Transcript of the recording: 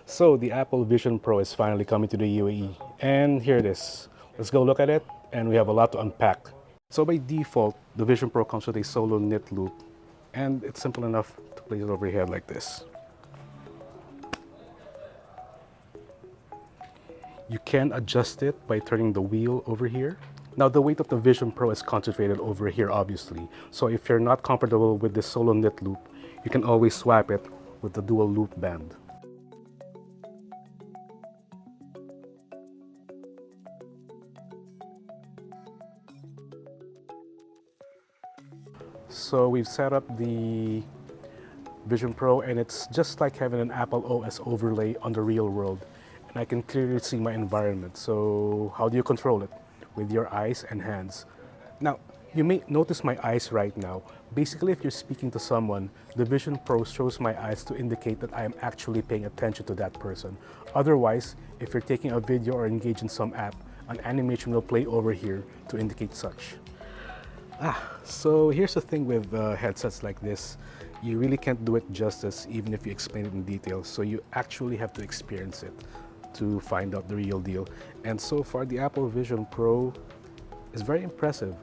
So the Apple Vision Pro is finally coming to the UAE, and here it is. Let's go look at it, and we have a lot to unpack. So by default, the Vision Pro comes with a solo knit loop, and it's simple enough to place it over your head like this. You can adjust it by turning the wheel over here. Now the weight of the Vision Pro is concentrated over here, obviously. So if you're not comfortable with this solo knit loop, you can always swap it with the dual loop band. So we've set up the Vision Pro, and it's just like having an Apple OS overlay on the real world. And I can clearly see my environment. So how do you control it? With your eyes and hands. Now, you may notice my eyes right now. Basically, if you're speaking to someone, the Vision Pro shows my eyes to indicate that I am actually paying attention to that person. Otherwise, if you're taking a video or engage in some app, an animation will play over here to indicate such. So here's the thing with headsets like this. You really can't do it justice even if you explain it in detail. So you actually have to experience it to find out the real deal. And so far, the Apple Vision Pro is very impressive.